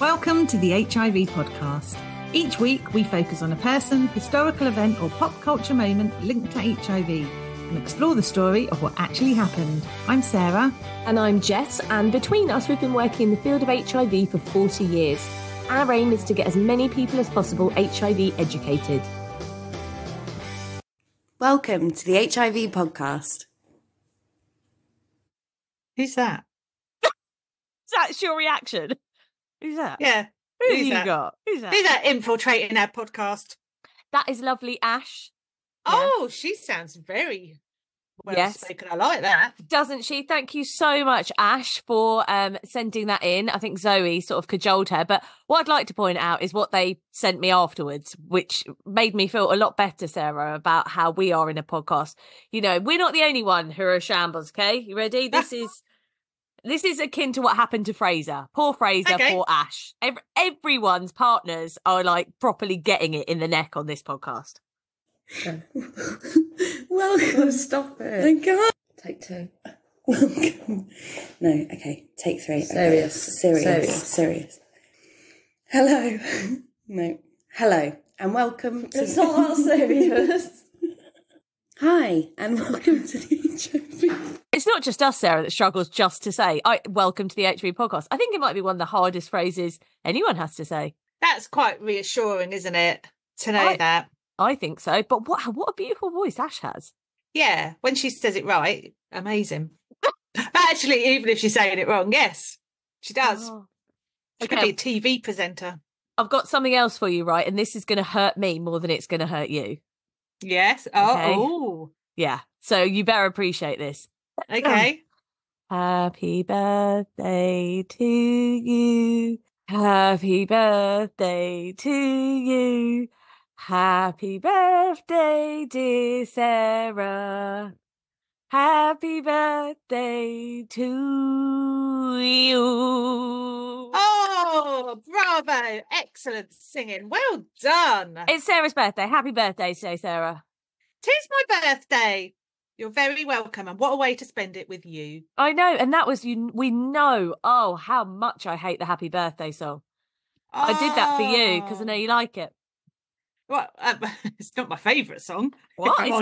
Welcome to the HIV podcast. Each week we focus on a person, historical event or pop culture moment linked to HIV and explore the story of what actually happened. I'm Sarah. And I'm Jess, and between us we've been working in the field of HIV for 40 years. Our aim is to get as many people as possible HIV educated. Welcome to the HIV podcast. Who's that? That's your reaction? Who's that? Yeah. Who's you got? Who's that? Who's that infiltrating our podcast? That is lovely Ash. Oh, she sounds very well spoken. I like that. Doesn't she? Thank you so much, Ash, for sending that in. I think Zoe sort of cajoled her. But what I'd like to point out is what they sent me afterwards, which made me feel a lot better, Sarah, about how we are in a podcast. You know, we're not the only one who are shambles, okay? You ready? This is akin to what happened to Fraser. Poor Fraser, okay. Poor Ash. Everyone's partners are like properly getting it in the neck on this podcast. Welcome. Stop it. I can't. Take two. Welcome. No, okay. Take three. Serious. Okay. Serious. Hello. No. Hello. And welcome to... It's not that serious. Hi, and welcome to the HIV. It's not just us, Sarah, that struggles just to say, welcome to the HIV podcast. I think it might be one of the hardest phrases anyone has to say. That's quite reassuring, isn't it? To know that. I think so. But what a beautiful voice Ash has. Yeah, when she says it right, amazing. Actually, even if she's saying it wrong, yes, she does. Oh. She could be a TV presenter. I've got something else for you, right? And this is going to hurt me more than it's going to hurt you. Yes. Okay. Oh. Yeah. So you better appreciate this. Okay. Happy birthday to you. Happy birthday to you. Happy birthday, dear Sarah. Happy birthday to you. Oh, bravo. Excellent singing. Well done. It's Sarah's birthday. Happy birthday today, Sarah. 'Tis my birthday. You're very welcome. And what a way to spend it with you. I know. And that was you. We know, how much I hate the happy birthday song. Oh. I did that for you because I know you like it. Well, it's not my favourite song. What? It's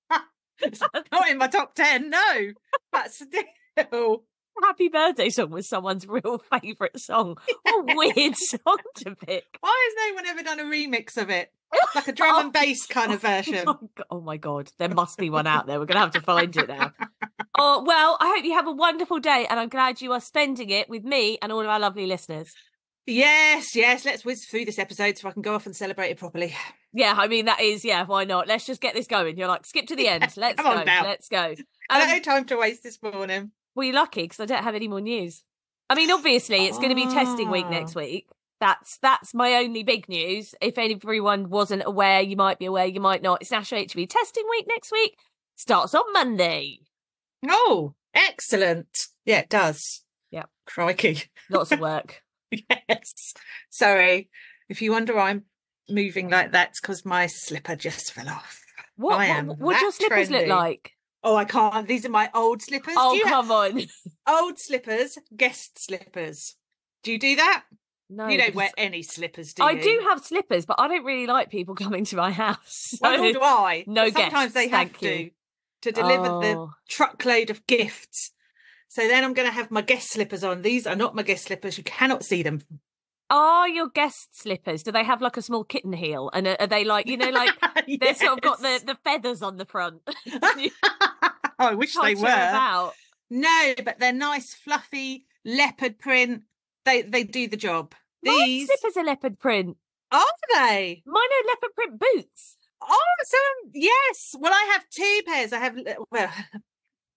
not? It's not in my top 10, no. But still. Happy birthday song was someone's real favourite song. What a weird song to pick. Why has no one ever done a remix of it? Like a drum and bass kind of version. Oh my God. There must be one out there. We're going to have to find it now. Oh, well, I hope you have a wonderful day and I'm glad you are spending it with me and all of our lovely listeners. Yes. Let's whiz through this episode so I can go off and celebrate it properly. Yeah, I mean, that is, why not? Let's just get this going. You're like, skip to the end. Let's Come on now. Let's go. No time to waste this morning. Well, you're lucky because I don't have any more news. I mean, obviously, it's going to be testing week next week. That's my only big news. If everyone wasn't aware, you might be aware, you might not. It's National HIV Testing Week next week. Starts on Monday. Oh, excellent. Yeah, it does. Yeah. Crikey. Lots of work. Yes. Sorry. If you wonder why I'm moving like that, it's because my slipper just fell off. What do your slippers look like? Oh, I can't. These are my old slippers. Oh, come on. Old slippers, guest slippers. Do you do that? No. You don't wear any slippers, do you? I do have slippers, but I don't really like people coming to my house. So well, nor do I. No guests. Sometimes they have to deliver the truckload of gifts. So then I'm going to have my guest slippers on. These are not my guest slippers. You cannot see them. Are your guest slippers, do they have like a small kitten heel? And are they like, like Yes. they've sort of got the feathers on the front? I wish they were. About. No, but they're nice, fluffy, leopard print. They do the job. My slippers are leopard print. Are they? Mine are leopard print boots. Oh, so yes. Well, I have two pairs. I have,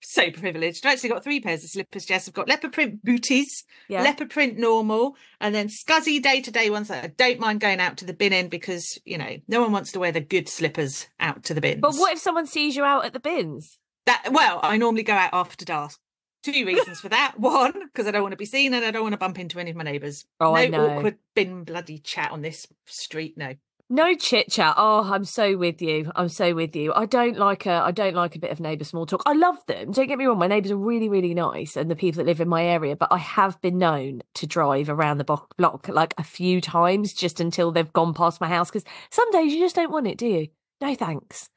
so privileged. I've actually got three pairs of slippers, Jess. I've got leopard print booties, leopard print normal, and then scuzzy day-to-day ones that I don't mind going out to the bin in because, no one wants to wear the good slippers out to the bins. But what if someone sees you out at the bins? I normally go out after dusk. Two reasons for that. One, because I don't want to be seen and I don't want to bump into any of my neighbours. Oh, no I know. Awkward bin bloody chat on this street, no. No chit chat. Oh, I'm so with you. I'm so with you. I don't like a bit of neighbour small talk. I love them. Don't get me wrong. My neighbours are really, really nice, and the people that live in my area. But I have been known to drive around the block like a few times just until they've gone past my house. Because some days you just don't want it, do you? No thanks.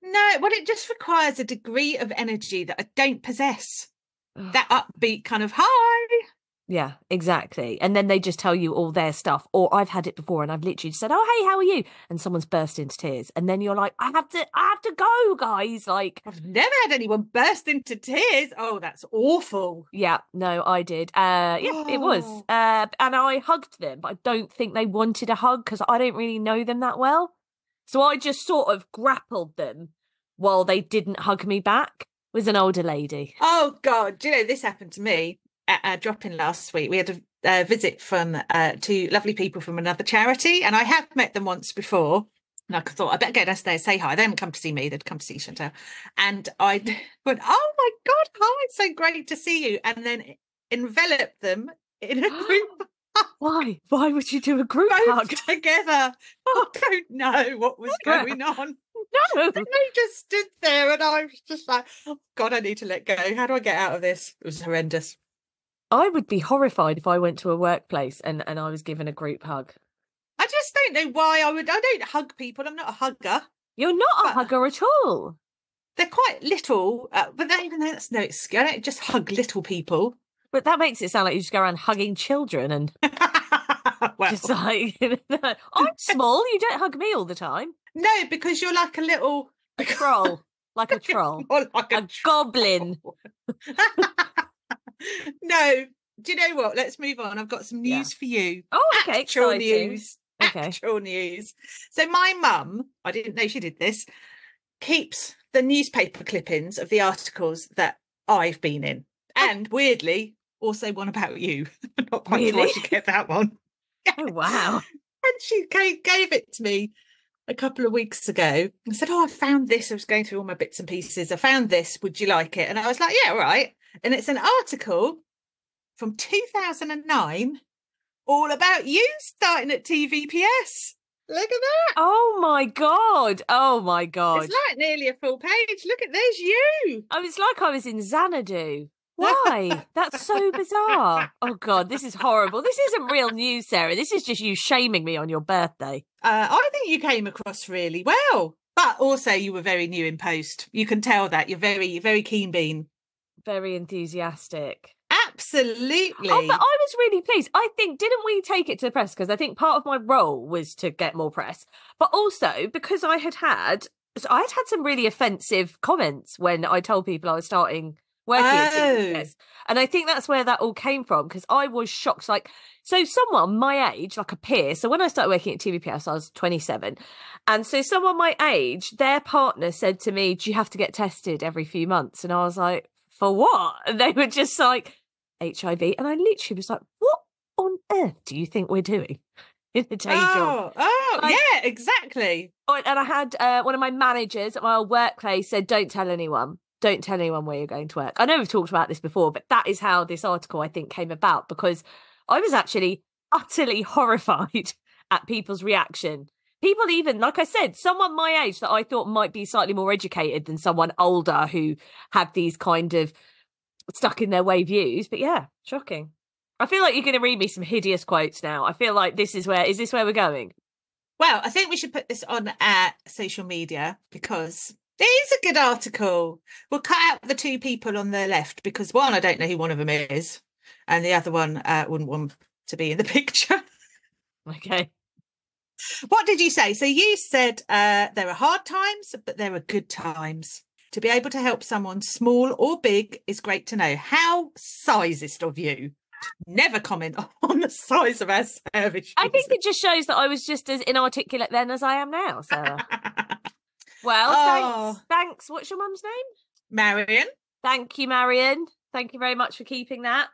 No, well, it just requires a degree of energy that I don't possess. That upbeat kind of hi. Yeah, exactly. And then they just tell you all their stuff. Or I've had it before and I've literally said, "Oh, hey, how are you?" And someone's burst into tears. And then you're like, I have to go, guys. Like, I've never had anyone burst into tears. Oh, that's awful. yeah, no, I did. Yeah, it was. And I hugged them, but I don't think they wanted a hug because I don't really know them that well. So I just sort of grappled them while they didn't hug me back. It was an older lady. Oh, God. Do you know, this happened to me at our drop-in last week. We had a visit from two lovely people from another charity, and I have met them once before. And I thought, I better go downstairs, say hi. They hadn't come to see me, they'd come to see Chantal. And I went, oh my God, hi, it's so great to see you. And then enveloped them in a group. Why? Why would you do a group Both hug? together. I don't know what was going on. No. And they just stood there and I was just like, oh God, I need to let go. How do I get out of this? It was horrendous. I would be horrified if I went to a workplace and I was given a group hug. I just don't know why I don't hug people. I'm not a hugger. You're not a hugger at all. They're quite little, but even though that's no excuse. I don't just hug little people. But that makes it sound like you just go around hugging children and well, just like, I'm small, you don't hug me all the time. No, because you're like a little... A troll. Like a troll. More like a goblin. No, do you know what? Let's move on. I've got some news for you. Oh, okay, Actual exciting. news. Okay. Actual news. So my mum, I didn't know she did this, keeps the newspaper clippings of the articles that I've been in. And weirdly, also one about you. Not quite sure Really? she get that one. Oh, wow. And she gave it to me a couple of weeks ago and said, oh, I found this. I was going through all my bits and pieces. I found this. Would you like it? And I was like, yeah, all right. And it's an article from 2009 all about you starting at TVPS. Look at that. Oh, my God. Oh, my God. It's like nearly a full page. Look at, there's you. Oh, it's like I was in Xanadu. Why? That's so bizarre. Oh, God, this is horrible. This isn't real news, Sarah. This is just you shaming me on your birthday. I think you came across really well. But also you were very new in post. You can tell that. You're very, very keen bean. Very enthusiastic. Absolutely. Oh, but I was really pleased. I think, didn't we take it to the press? Because I think part of my role was to get more press. But also because I had some really offensive comments when I told people I was starting working at TVPS. And I think that's where that all came from, because I was shocked. Like, so someone my age, like a peer, so when I started working at TVPS, I was 27. And so someone my age, their partner said to me, do you have to get tested every few months? And I was like, for what? And they were just like, HIV. And I literally was like, what on earth do you think we're doing in a day job? Like, yeah, exactly. And I had one of my managers at my old workplace said, don't tell anyone. Don't tell anyone where you're going to work. I know we've talked about this before, but that is how this article, I think, came about, because I was actually utterly horrified at people's reaction. People even, like I said, someone my age that I thought might be slightly more educated than someone older who had these kind of stuck in their way views. But yeah, shocking. I feel like you're going to read me some hideous quotes now. I feel like is this where we're going? Well, I think we should put this on our social media because it is a good article. We'll cut out the two people on the left because one, I don't know who one of them is, and the other one wouldn't want to be in the picture. Okay. What did you say? So you said there are hard times, but there are good times. To be able to help someone small or big is great to know. How sizist of you. Never comment on the size of our service. I think it just shows that I was just as inarticulate then as I am now, Sarah. Well, thanks. What's your mum's name? Marion. Thank you, Marion. Thank you very much for keeping that.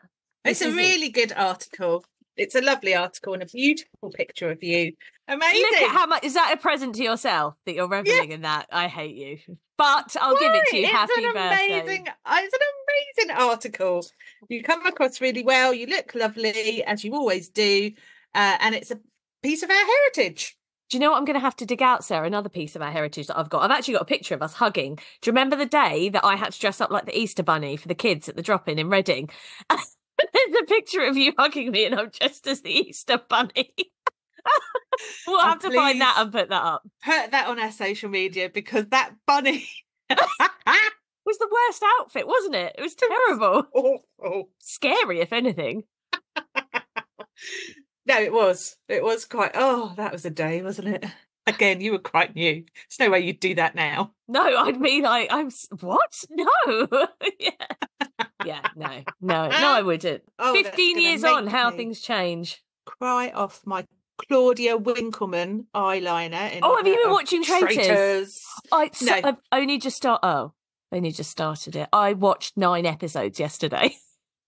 It's a really good article. It's a lovely article and a beautiful picture of you. Amazing. Look at how much, is that a present to yourself that you're reveling in that? I hate you. But I'll give it to you. Happy birthday. It's an amazing article. You come across really well. You look lovely, as you always do. And it's a piece of our heritage. Do you know what I'm going to have to dig out, Sarah? Another piece of our heritage that I've got. I've actually got a picture of us hugging. Do you remember the day that I had to dress up like the Easter Bunny for the kids at the drop-in in Reading? There's a picture of you hugging me and I'm dressed as the Easter Bunny. We'll have to find that and put that up. Put that on our social media, because that bunny was the worst outfit, wasn't it? It was terrible. Awful. Scary, if anything. No, it was. It was quite... Oh, that was a day, wasn't it? Again, you were quite new. There's no way you'd do that now. No, I'd be like, what? No. Yeah, no, I wouldn't. 15 years on, how things change. Cry off my Claudia Winkleman eyeliner. Have you been watching Traitors? No. I've only just started it. I watched 9 episodes yesterday.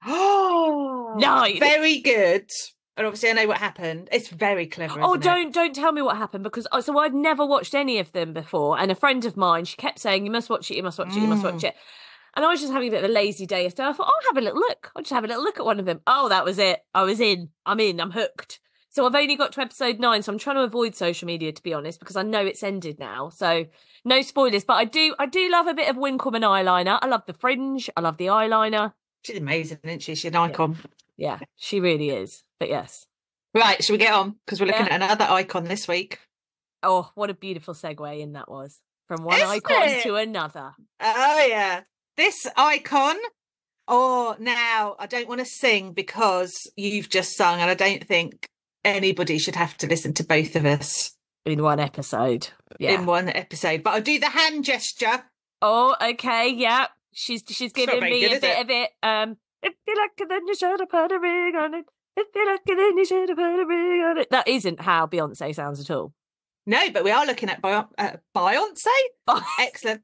Oh, 9. Very good. And obviously I know what happened. It's very clever. Don't tell me what happened, because I'd never watched any of them before. And a friend of mine, she kept saying, you must watch it, you must watch it, you must watch it. And I was just having a bit of a lazy day yesterday. I thought, I'll have a little look. I'll just have a little look at one of them. Oh, that was it. I was in. I'm in. I'm hooked. So I've only got to episode 9, so I'm trying to avoid social media, to be honest, because I know it's ended now. So no spoilers. But I do love a bit of Winkleman eyeliner. I love the fringe. I love the eyeliner. She's amazing, isn't she? She's an icon. Yeah, she really is. But yes. Right, shall we get on? Because we're looking at another icon this week. Oh, what a beautiful segue in that was. From one icon to another. Oh, yeah. This icon... Oh, now, I don't want to sing because you've just sung, and I don't think anybody should have to listen to both of us. In one episode. Yeah. In one episode. But I'll do the hand gesture. Oh, okay, yeah. She's giving me a bit of it. If you like it, then you should have put a ring on it. If you like it, then you should have put a ring on it. That isn't how Beyonce sounds at all. No, but we are looking at Beyonce. Excellent.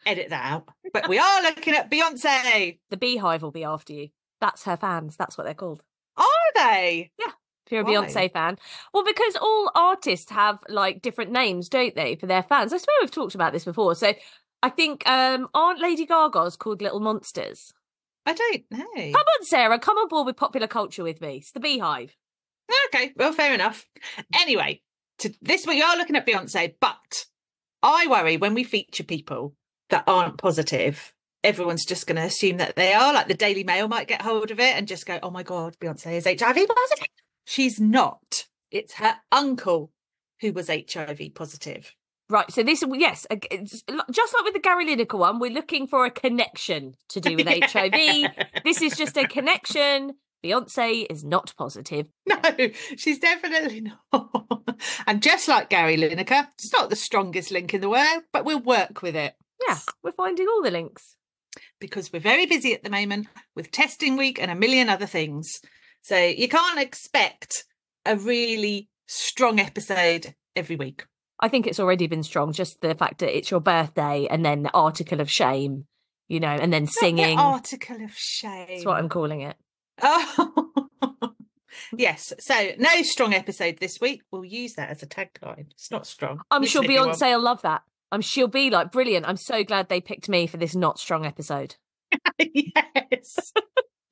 Edit that out. But we are looking at Beyonce. The Beehive will be after you. That's her fans. That's what they're called. Are they? Yeah. If you're a Beyonce fan. Well, because all artists have like different names, don't they, for their fans? I swear we've talked about this before. So I think aren't Lady Gaga's called Little Monsters? I don't know. Come on, Sarah. Come on board with popular culture with me. It's the Beehive. Okay, well, fair enough. Anyway, this week we are looking at Beyonce, but I worry when we feature people that aren't positive, everyone's just going to assume that they are. Like the Daily Mail might get hold of it and just go, oh my God, Beyonce is HIV positive. She's not. It's her uncle who was HIV positive. Right, so this, yes, just like with the Gary Lineker one, we're looking for a connection to do with HIV. This is just a connection. Beyonce is not positive. No, she's definitely not. And just like Gary Lineker, it's not the strongest link in the world, but we'll work with it. Yeah, we're finding all the links. Because we're very busy at the moment with testing week and a million other things. So you can't expect a really strong episode every week. I think it's already been strong, just the fact that it's your birthday and then the article of shame, you know, and then singing. The article of shame. That's what I'm calling it. Oh, yes. So no strong episode this week. We'll use that as a tagline. It's not strong. I'm sure Beyonce will love that. She'll be like, brilliant. I'm so glad they picked me for this not strong episode. Yes.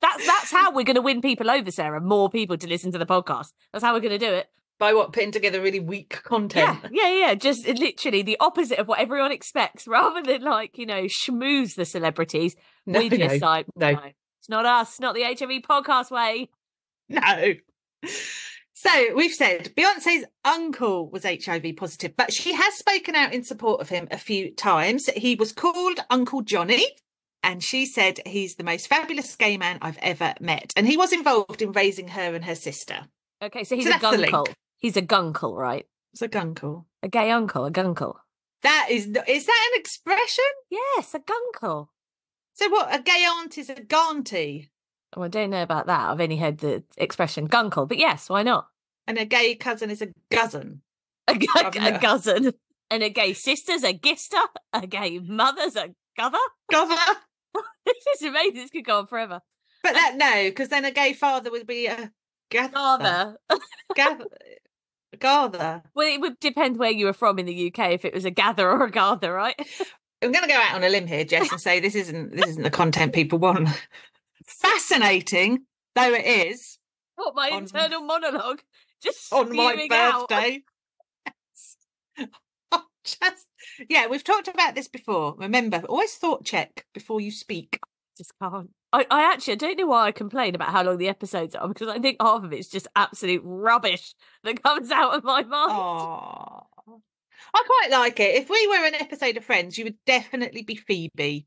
That's how we're going to win people over, Sarah. More people to listen to the podcast. That's how we're going to do it. By what? Putting together really weak content? Yeah. Just literally the opposite of what everyone expects, rather than like, you know, schmooze the celebrities. No. It's not us, not the HIV podcast way. No. So we've said Beyonce's uncle was HIV positive, but she has spoken out in support of him a few times. He was called Uncle Johnny, and she said he's the most fabulous gay man I've ever met. And he was involved in raising her and her sister. Okay, so he's a gunkle. He's a gunkle, right? It's a gunkle. A gay uncle, a gunkle. Is that an expression? Yes, a gunkle. So what, a gay aunt is a ganty? Oh, I don't know about that. I've only heard the expression gunkle, but yes, why not? And a gay cousin is a guzzon. A guzzon. And a gay sister's a gister. A gay mother's a gother. Gother. This is amazing. This could go on forever. But because then a gay father would be a gather. Gather. Well, it would depend where you were from in the UK if it was a gather or a gather, right? I'm going to go out on a limb here, Jess, and say this isn't the content people want. Fascinating though it is. What, my internal monologue? Just on my birthday. Yeah, we've talked about this before. Remember, always thought check before you speak. Just can't. I actually, I don't know why I complain about how long the episodes are, because I think half of it's just absolute rubbish that comes out of my mind. Oh, I quite like it. If we were an episode of Friends, you would definitely be Phoebe.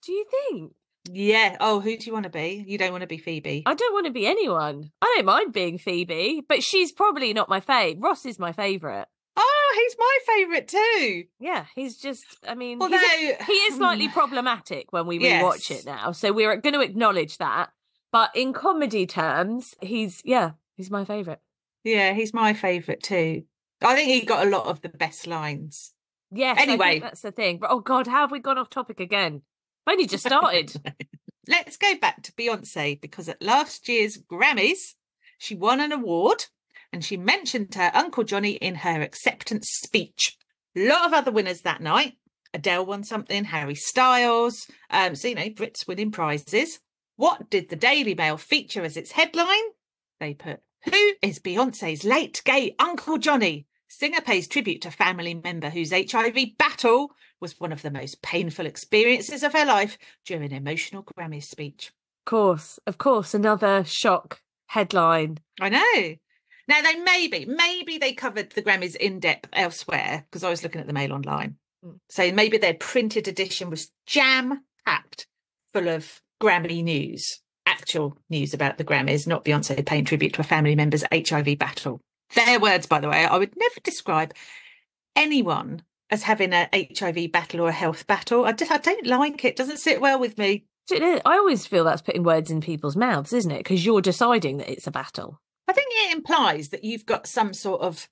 Do you think? Yeah. Oh, who do you want to be? You don't want to be Phoebe. I don't want to be anyone. I don't mind being Phoebe, but she's probably not my fave. Ross is my favourite. Oh, he's my favourite too. Yeah, he's just, I mean, Although he is slightly problematic when we rewatch it now. So we're going to acknowledge that. But in comedy terms, he's my favourite. Yeah, he's my favourite too. I think he got a lot of the best lines. Yes, anyway, I think that's the thing. But oh God, how have we gone off topic again? I've only just started. Let's go back to Beyonce, because at last year's Grammys, she won an award and she mentioned her Uncle Johnny in her acceptance speech. A lot of other winners that night. Adele won something, Harry Styles. So, Brits winning prizes. What did the Daily Mail feature as its headline? They put, "Who is Beyonce's late gay Uncle Johnny? Singer pays tribute to family member whose HIV battle was one of the most painful experiences of her life during an emotional Grammy speech." Of course, another shock headline. I know. Now, they maybe they covered the Grammys in depth elsewhere, because I was looking at the Mail Online. So maybe their printed edition was jam-packed full of Grammy news, actual news about the Grammys, not Beyonce paying tribute to a family member's HIV battle. Their words, by the way. I would never describe anyone as having a HIV battle or a health battle. I don't like it. It doesn't sit well with me. I always feel that's putting words in people's mouths, isn't it? Because you're deciding that it's a battle. I think it implies that you've got some sort of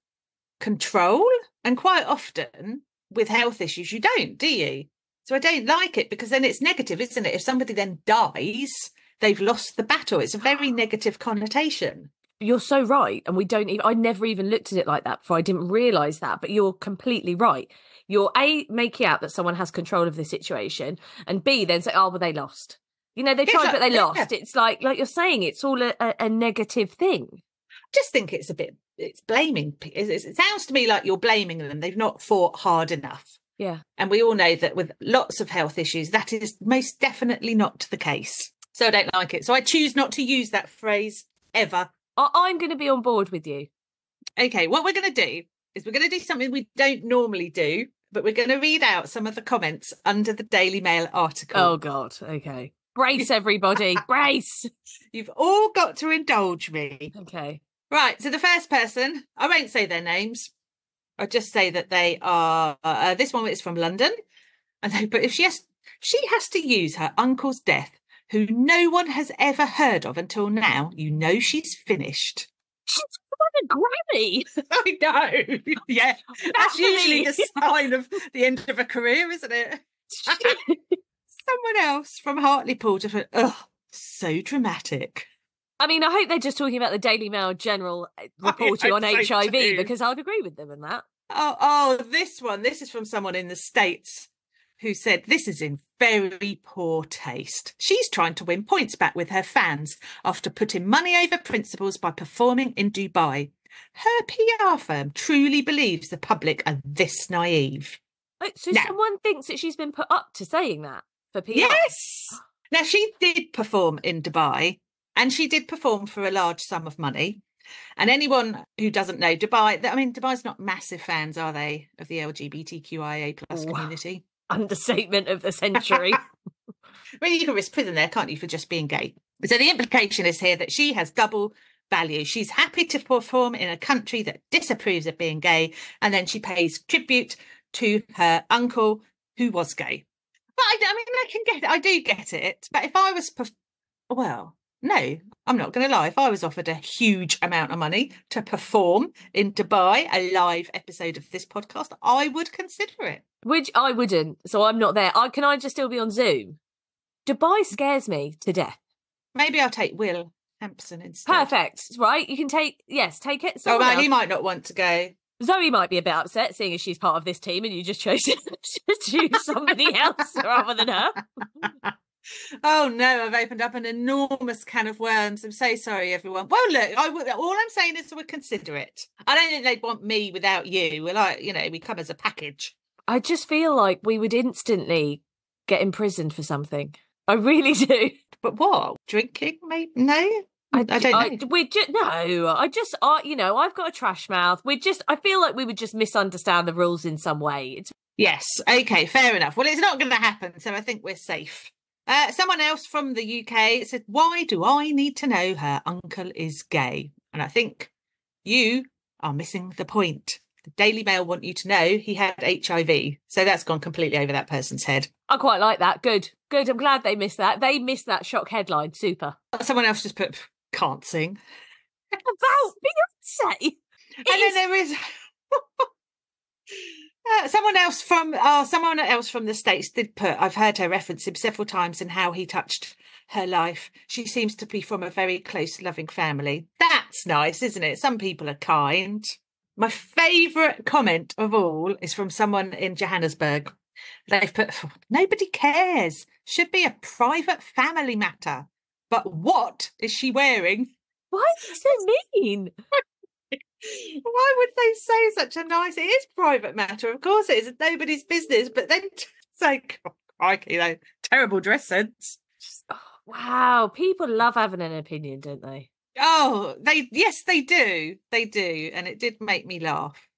control, and quite often with health issues you don't, do you? So I don't like it, because then it's negative, isn't it? If somebody then dies, they've lost the battle. It's a very negative connotation. You're so right. And I never even looked at it like that before. I didn't realise that, but you're completely right. You're A, making out that someone has control of the situation, and B, then say, oh, well, they lost. They tried, but they lost. Yeah. It's like you're saying, it's all a negative thing. I just think it's blaming. It sounds to me like you're blaming them. They've not fought hard enough. Yeah. And we all know that with lots of health issues, that is most definitely not the case. So I don't like it. So I choose not to use that phrase ever. I'm going to be on board with you. Okay, what we're going to do is we're going to do something we don't normally do, but we're going to read out some of the comments under the Daily Mail article. Oh, God. Okay. Brace, everybody. Brace. You've all got to indulge me. Okay. Right. So the first person, I won't say their names. I'll just say that they are, this one is from London. But if she has to use her uncle's death, who no one has ever heard of until now, she's finished. She's won a Grammy. I know. Yeah. That's usually the sign of the end of a career, isn't it? Someone else from Hartlepool just went, oh, so dramatic. I mean, I hope they're just talking about the Daily Mail general reporting on HIV, because I'd agree with them in that. Oh, this is from someone in the States who said, this is in very poor taste. She's trying to win points back with her fans after putting money over principles by performing in Dubai. Her PR firm truly believes the public are this naive. So someone thinks that she's been put up to saying that for PR? Yes. Now, she did perform in Dubai, and she did perform for a large sum of money. And anyone who doesn't know Dubai's not massive fans, are they, of the LGBTQIA plus community? Understatement of the century. Well, you can risk prison there, can't you, for just being gay? So the implication is here that she has double value. She's happy to perform in a country that disapproves of being gay, and then she pays tribute to her uncle who was gay. But I do get it. But if I was, no, I'm not going to lie. If I was offered a huge amount of money to perform in Dubai, a live episode of this podcast, I would consider it. Which I wouldn't. So I'm not there. Can I just still be on Zoom? Dubai scares me to death. Maybe I'll take Will Hampson instead. Perfect. Right. You can take it. He might not want to go. Zoe might be a bit upset, seeing as she's part of this team and you just chose to choose somebody else rather than her. Oh no, I've opened up an enormous can of worms. I'm so sorry, everyone. Well, look, all I'm saying is we'll consider it. I don't think they'd want me without you. We're like, we come as a package. I just feel like we would instantly get imprisoned for something. I really do. But what? Drinking? Maybe? No? I don't know. I've got a trash mouth. I feel like we would just misunderstand the rules in some way. Yes. Okay, fair enough. Well, it's not going to happen, so I think we're safe. Someone else from the UK said, why do I need to know her uncle is gay? And I think you are missing the point. The Daily Mail want you to know he had HIV. So that's gone completely over that person's head. I quite like that. Good. I'm glad they missed that. They missed that shock headline. Super. Someone else just put, can't sing. About Beyonce. And then there is... someone else from the States did put, I've heard her reference him several times and how he touched her life. She seems to be from a very close, loving family. That's nice, isn't it? Some people are kind. My favourite comment of all is from someone in Johannesburg. They've put, nobody cares. Should be a private family matter. But what is she wearing? Why are you so mean? Why would they say such a nice... It is private matter, of course it is. It's nobody's business. But then say, crikey, though, terrible dress sense. Wow, people love having an opinion, don't they? Oh, yes, they do. They do. And it did make me laugh.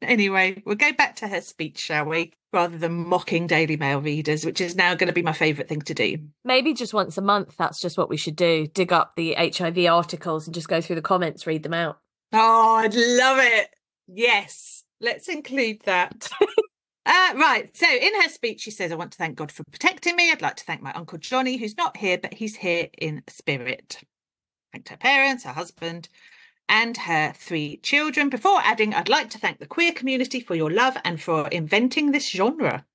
Anyway, we'll go back to her speech, shall we? Rather than mocking Daily Mail readers, which is now going to be my favourite thing to do. Maybe just once a month, that's just what we should do. Dig up the HIV articles and just go through the comments, read them out. Oh, I'd love it. Yes, let's include that. Right, so in her speech, she says, I want to thank God for protecting me. I'd like to thank my Uncle Johnny, who's not here, but he's here in spirit. Thanked her parents, her husband, and her 3 children, before adding, I'd like to thank the queer community for your love and for inventing this genre.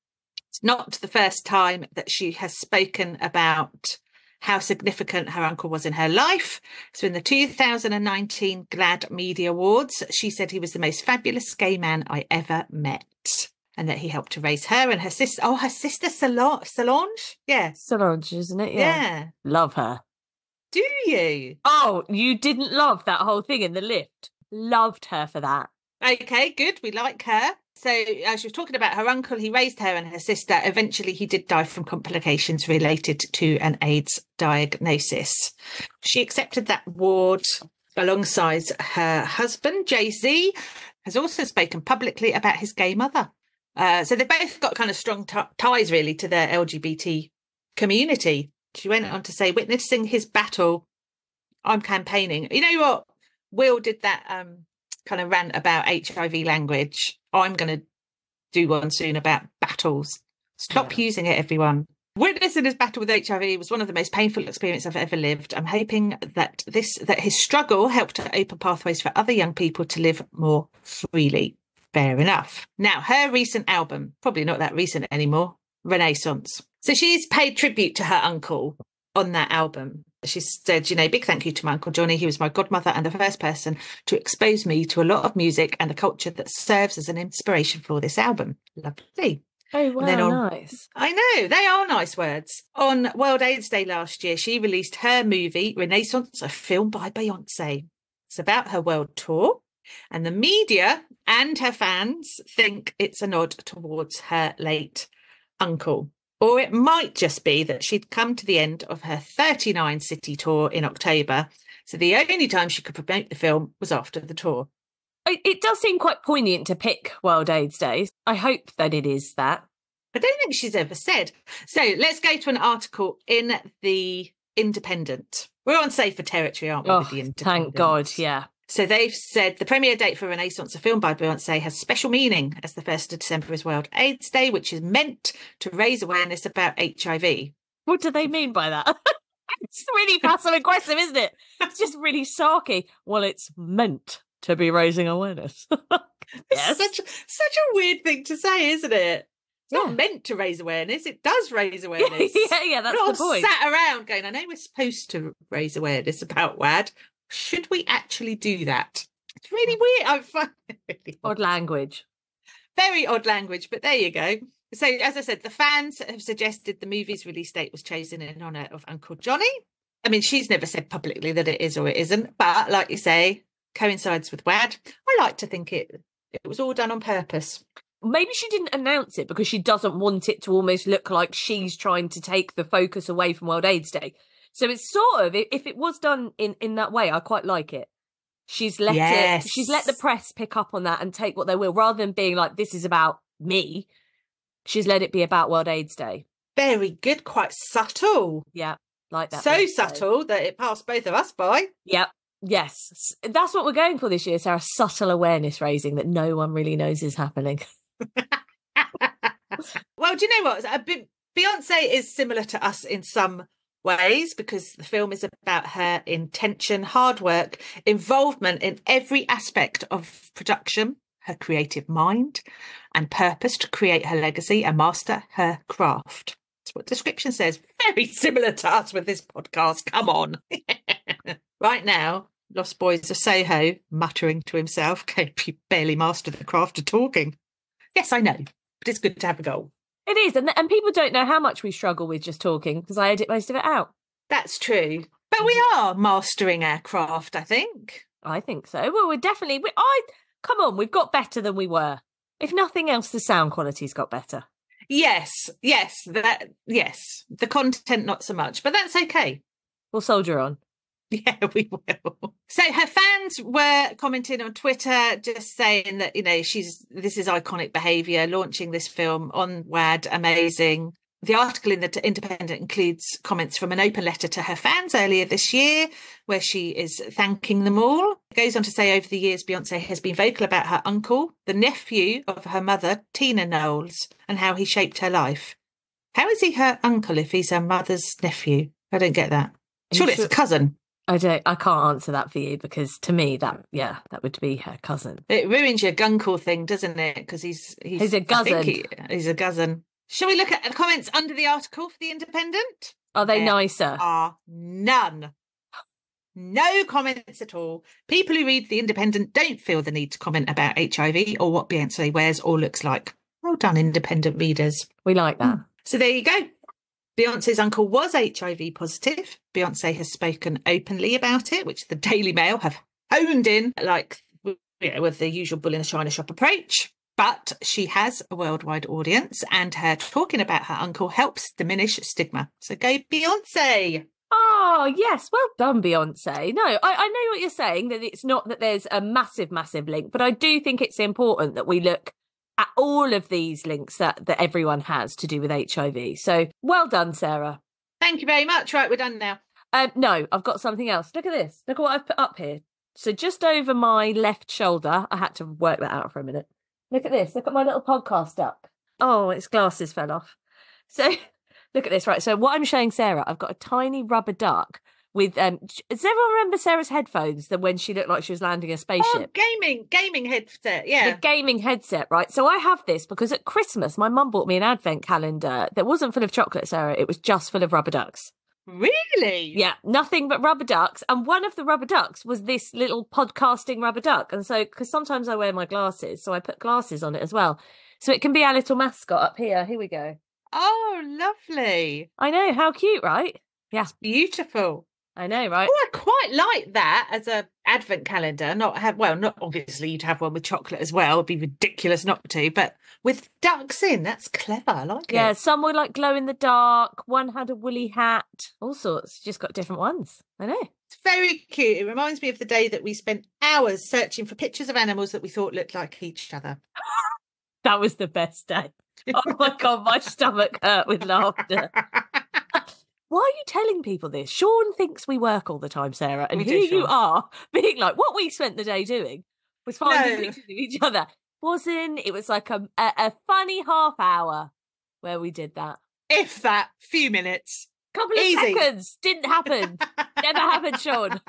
It's not the first time that she has spoken about how significant her uncle was in her life. So in the 2019 GLAAD Media Awards, she said he was the most fabulous gay man I ever met. And that he helped to raise her and her sister. Oh, her sister Solange? Yeah. Solange, isn't it? Yeah. Love her. Do you? Oh, you didn't love that whole thing in the lift. Loved her for that. Okay, good. We like her. So she was talking about her uncle. He raised her and her sister. Eventually, he did die from complications related to an AIDS diagnosis. She accepted that award alongside her husband, Jay-Z, has also spoken publicly about his gay mother. So they've both got kind of strong ties, really, to the LGBT community. She went on to say, witnessing his battle, I'm campaigning. You know what? Will did that kind of rant about HIV language. I'm going to do one soon about battles. Stop using it, everyone. Witnessing his battle with HIV was one of the most painful experiences I've ever lived. I'm hoping that his struggle helped to open pathways for other young people to live more freely. Fair enough. Now, her recent album, probably not that recent anymore, Renaissance. So she's paid tribute to her uncle on that album. She said, big thank you to my Uncle Johnny. He was my godmother and the first person to expose me to a lot of music and a culture that serves as an inspiration for this album. Lovely. Oh, wow, nice. I know, they are nice words. On World AIDS Day last year, she released her movie, Renaissance, a film by Beyonce. It's about her world tour. And the media and her fans think it's a nod towards her late uncle. Or it might just be that she'd come to the end of her 39-city tour in October. So the only time she could promote the film was after the tour. It does seem quite poignant to pick World AIDS Day. I hope that it is that. I don't think she's ever said. So let's go to an article in The Independent. We're on safer territory, aren't we, with The Independent? Thank God, yeah. So they've said the premiere date for Renaissance, a film by Beyonce, has special meaning as the 1st of December is World AIDS Day, which is meant to raise awareness about HIV. What do they mean by that? It's really passive aggressive, isn't it? It's just really sarky. Well, it's meant to be raising awareness. Yes. Such a weird thing to say, isn't it? It's not meant to raise awareness. It does raise awareness. yeah, that's the point. Sat around going, I know we're supposed to raise awareness about WAD. Should we actually do that? It's really weird. I find it really odd language. Very odd language, but there you go. So, as I said, the fans have suggested the movie's release date was chosen in honour of Uncle Johnny. I mean, she's never said publicly that it is or it isn't, but like you say, coincides with WAD. I like to think it was all done on purpose. Maybe she didn't announce it because she doesn't want it to almost look like she's trying to take the focus away from World AIDS Day. So it's sort of, if it was done in that way, I quite like it. She's let the press pick up on that and take what they will, rather than being like, this is about me. She's let it be about World AIDS Day. Very good, quite subtle. Yeah, like that. So subtle that it passed both of us by. Yep. Yes. That's what we're going for this year, Sarah. Subtle awareness raising that no one really knows is happening. Well, do you know what? Beyonce is similar to us in some ways because the film is about her intention, hard work, involvement in every aspect of production, her creative mind and purpose to create her legacy and master her craft. That's what description says. Very similar to us with this podcast. Come on. Right now, Lost Boys of Soho, muttering to himself, you barely mastered the craft of talking. Yes, I know, but it's good to have a goal. It is, and people don't know how much we struggle with just talking because I edit most of it out. That's true. But we are mastering our craft, I think. I think so. Well, we're definitely... Come on, we've got better than we were. If nothing else, the sound quality's got better. Yes. The content, not so much, but that's okay. We'll soldier on. Yeah, we will. So her fans were commenting on Twitter, just saying that, this is iconic behaviour, launching this film on WAD, amazing. The article in the Independent includes comments from an open letter to her fans earlier this year, where she is thanking them all. It goes on to say, over the years, Beyonce has been vocal about her uncle, the nephew of her mother, Tina Knowles, and how he shaped her life. How is he her uncle if he's her mother's nephew? I don't get that. Surely it's a cousin. I can't answer that for you because to me that would be her cousin. It ruins your gunkle thing, doesn't it? Because he's a cousin. He's a cousin. Shall we look at the comments under the article for the Independent? Are they nicer? There are none. No comments at all. People who read the Independent don't feel the need to comment about HIV or what Beyonce wears or looks like. Well done, Independent readers. We like that. So there you go. Beyonce's uncle was HIV positive. Beyonce has spoken openly about it, which the Daily Mail have honed in, with the usual bull in a china shop approach. But she has a worldwide audience, and her talking about her uncle helps diminish stigma. So go Beyonce. Oh, yes. Well done, Beyonce. No, I know what you're saying, that it's not that there's a massive, massive link, but I do think it's important that we look at all of these links that everyone has to do with HIV. So well done, Sarah. Thank you very much. Right, we're done now. No, I've got something else. Look at this. Look at what I've put up here. So just over my left shoulder, I had to work that out for a minute. Look at this. Look at my little podcast duck. Oh, its glasses fell off. So look at this. Right. So what I'm showing Sarah, I've got a tiny rubber duck with, does everyone remember Sarah's headphones that when she looked like she was landing a spaceship? Oh, gaming headset. Yeah. The gaming headset. Right. So I have this because at Christmas, my mum bought me an advent calendar that wasn't full of chocolate, Sarah. It was just full of rubber ducks. Really? Yeah, nothing but rubber ducks. And one of the rubber ducks was this little podcasting rubber duck. And so, because sometimes I wear my glasses, so I put glasses on it as well. So it can be our little mascot up here. Here we go. Oh, lovely. I know. How cute, right? Yeah. It's beautiful. I know, right? Oh, I quite like that as a advent calendar. Not obviously you'd have one with chocolate as well. It'd be ridiculous not to, but with ducks in, that's clever. I like it. Yeah, some were like glow in the dark. One had a woolly hat. All sorts. Just got different ones. I know. It's very cute. It reminds me of the day that we spent hours searching for pictures of animals that we thought looked like each other. That was the best day. Oh my God, my stomach hurt with laughter. Why are you telling people this? Sean thinks we work all the time, Sarah. And here you are being like, what we spent the day doing was finding pictures of each other. It was like a funny half hour where we did that. If that, few minutes. Couple of seconds. Didn't happen. Never happened, Sean.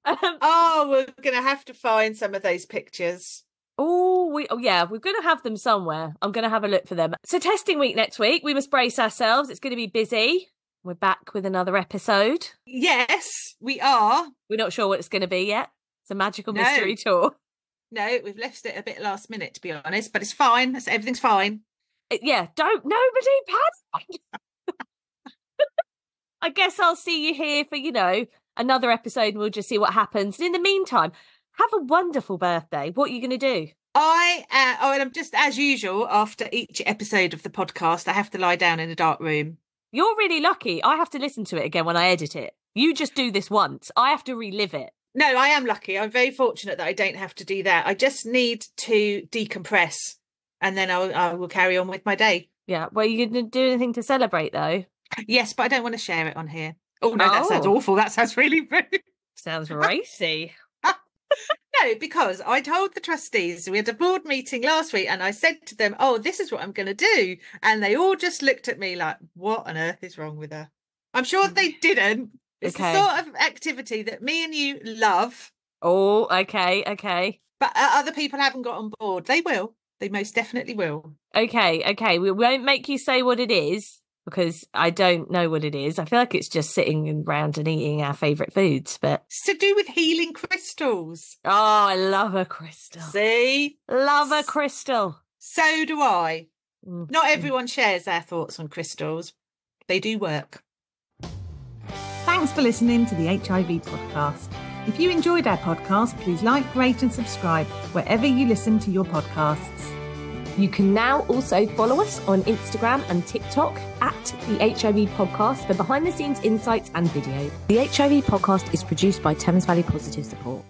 We're going to have to find some of those pictures. We're going to have them somewhere. I'm going to have a look for them. So testing week next week. We must brace ourselves. It's going to be busy. We're back with another episode. Yes, we are. We're not sure what it's going to be yet. It's a magical mystery tour. No, we've left it a bit last minute, to be honest, but it's fine. Everything's fine. Yeah, nobody panic. I guess I'll see you here for, another episode and we'll just see what happens. And in the meantime, have a wonderful birthday. What are you going to do? And I'm just, as usual, after each episode of the podcast, I have to lie down in a dark room. You're really lucky. I have to listen to it again when I edit it. You just do this once. I have to relive it. No, I am lucky. I'm very fortunate that I don't have to do that. I just need to decompress and then I will carry on with my day. Yeah. Well, you going to do anything to celebrate, though? Yes, but I don't want to share it on here. Oh, no, that sounds awful. That sounds really rude. Sounds racy. No, because I told the trustees, we had a board meeting last week and I said to them, oh, this is what I'm going to do. And they all just looked at me like, what on earth is wrong with her? I'm sure they didn't. It's the sort of activity that me and you love. Oh, okay. But other people haven't got on board. They will. They most definitely will. Okay. We won't make you say what it is because I don't know what it is. I feel like it's just sitting around and eating our favourite foods, but... It's to do with healing crystals. Oh, I love a crystal. See? Love a crystal. So do I. Mm. Not everyone shares their thoughts on crystals. They do work. Thanks for listening to the HIV podcast. If you enjoyed our podcast, please like, rate and subscribe wherever you listen to your podcasts. You can now also follow us on Instagram and TikTok at the HIV Podcast for behind-the-scenes insights and video. The HIV Podcast is produced by Thames Valley Positive Support.